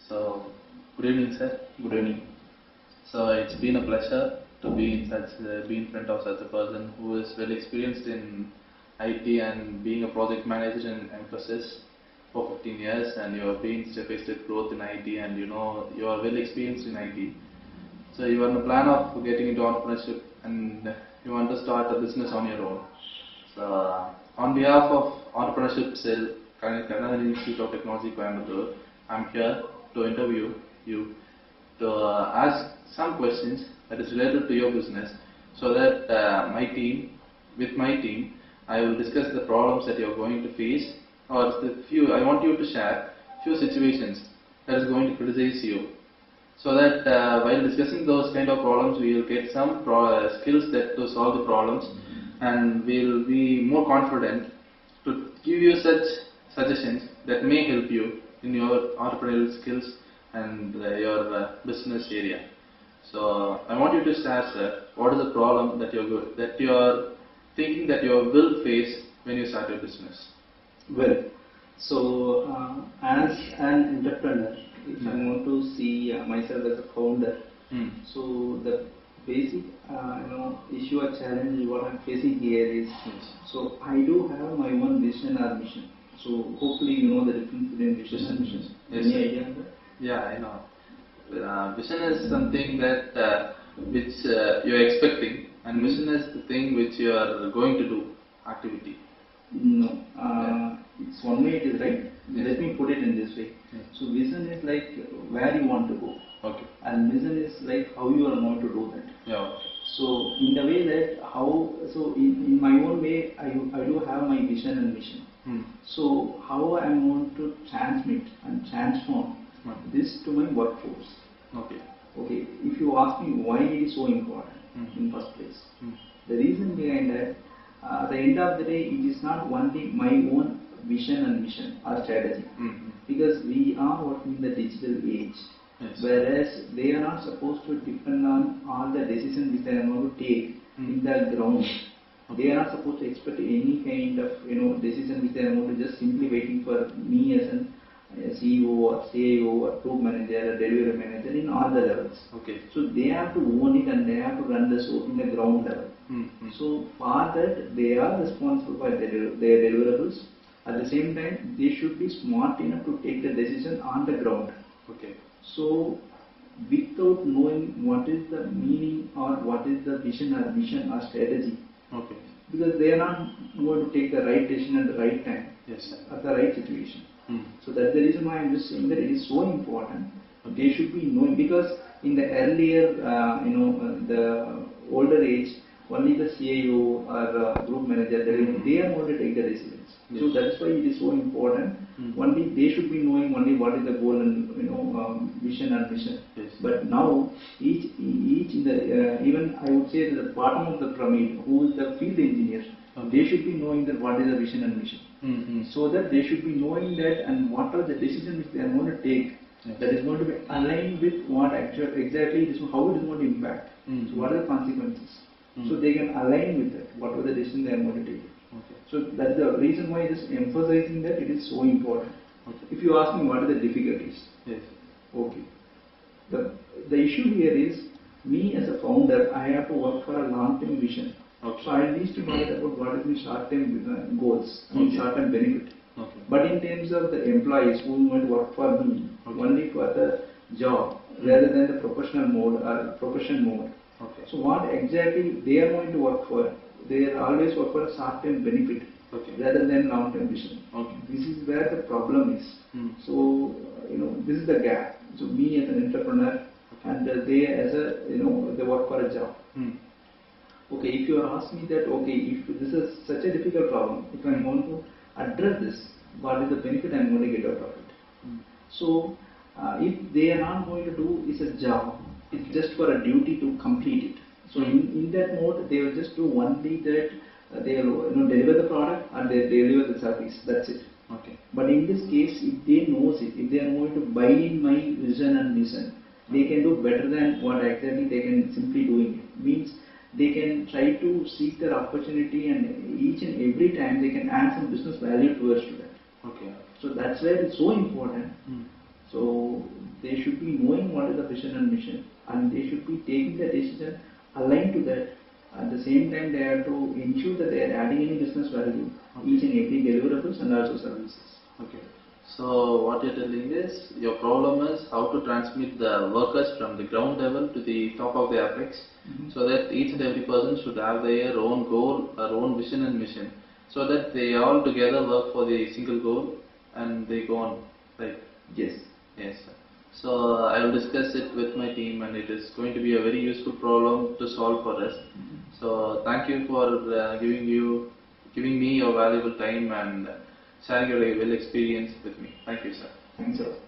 So, good evening, sir. Good evening. So, it's been a pleasure to be in front of such a person who is well experienced in IT and being a project manager in Emphasis for 15 years, and you have been step-by-step growth in IT, and you are well experienced in IT. So, you are in the plan of getting into entrepreneurship, and you want to start a business on your own. So, on behalf of Entrepreneurship Cell, Kannada Institute of Technology, Coimbatore, I'm here to interview you to ask some questions that is related to your business, so that with my team, I will discuss the problems that you are going to face, or I want you to share few situations that is going to criticize you, so that while discussing those kind of problems, we will get some skills that to solve the problems, and we will be more confident to give you such suggestions that may help you in your entrepreneurial skills and your business area. So I want you to share, sir, what is the problem that you are thinking that you will face when you start your business? Well, as an entrepreneur, if I want to see myself as a founder, so the basic issue or challenge what I'm facing here is, so I do have my own vision or mission. So hopefully you know the difference between vision and mission. Yes, any idea on that? Yeah, I know. Vision is something that which you are expecting, and mission is the thing which you are going to do activity. No, it's one way it is right. Yes. Let me put it in this way. Yes. So vision is like where you want to go. Okay. And mission is like how you are going to do that. Yeah. Okay. So in the way that in my own way, I do have my vision and mission. So how I am going to transmit and transform this to my workforce. Okay. Okay. If you ask me why it is so important in first place, the reason behind that, at the end of the day, it is not only my own vision and mission or strategy, because we are working in the digital age. Yes. Whereas they are not supposed to depend on all the decisions which they are going to take in the ground. They are not supposed to expect any kind of decision which they are going to just simply waiting for me as a CEO or CIO or group manager or delivery manager in all the levels. Okay. So they have to own it and they have to run the show in the ground level. So for that they are responsible for their deliverables. At the same time, they should be smart enough to take the decision on the ground. Okay. So without knowing what is the meaning or what is the vision or mission or strategy, okay, because they are not going to take the right decision at the right time, yes, sir, at the right situation. So that's the reason why I'm just saying that it is so important. They should be knowing, because in the earlier, the older age, only the CIO or group manager, they are going to take the decisions. Yes. So that's why it is so important. Only they should be knowing only what is the goal and vision and mission. Yes. But now each in the even I would say that the bottom of the pyramid, who is the field engineer, they should be knowing that what is the vision and mission. So that they should be knowing that, and what are the decisions which they are going to take, that is going to be aligned with what exactly it is, how it is going to impact. So what are the consequences? So they can align with that, what are the decisions they are going to take. Okay. So that's the reason why it is emphasizing that it is so important. Okay. If you ask me what are the difficulties, yes. Okay. The issue here is, me as a founder, I have to work for a long-term vision. Okay. So I need to know about what is the short-term goals and short-term benefit. Okay. But in terms of the employees who are going to work for me, only for the job rather than the professional mode or profession mode. Okay. So what exactly they are going to work for? They are always work for a short-term benefit, rather than long-term vision. Okay. This is where the problem is. So this is the gap. So me as an entrepreneur, and they as a they work for a job. Okay, if you ask me that, okay, if this is such a difficult problem, if I am going to address this, what is the benefit I am going to get out of it? So if they are not going to do is a job, it's just for a duty to complete it. So in that mode, they will just do only that they will deliver the product and they deliver the service. That's it. Okay. But in this case, if they knows it, if they are going to buy in my vision and mission, they can do better than what exactly they can simply doing it. Means they can try to seek their opportunity, and each and every time they can add some business value towards to that. Okay. So that's where it's so important. So they should be knowing what is the vision and mission, and they should be taking the decision aligned to that. At the same time, they have to ensure that they are adding any business value, each and every deliverables and also services. Okay. So what you're telling is your problem is how to transmit the workers from the ground level to the top of the apex, so that each and every person should have their own goal, their own vision and mission, so that they all together work for the single goal and they go on. Right? Yes. Yes, sir. So I will discuss it with my team, and it is going to be a very useful problem to solve for us. So thank you for giving me your valuable time and sharing your well experience with me. Thank you, sir. Thanks a lot.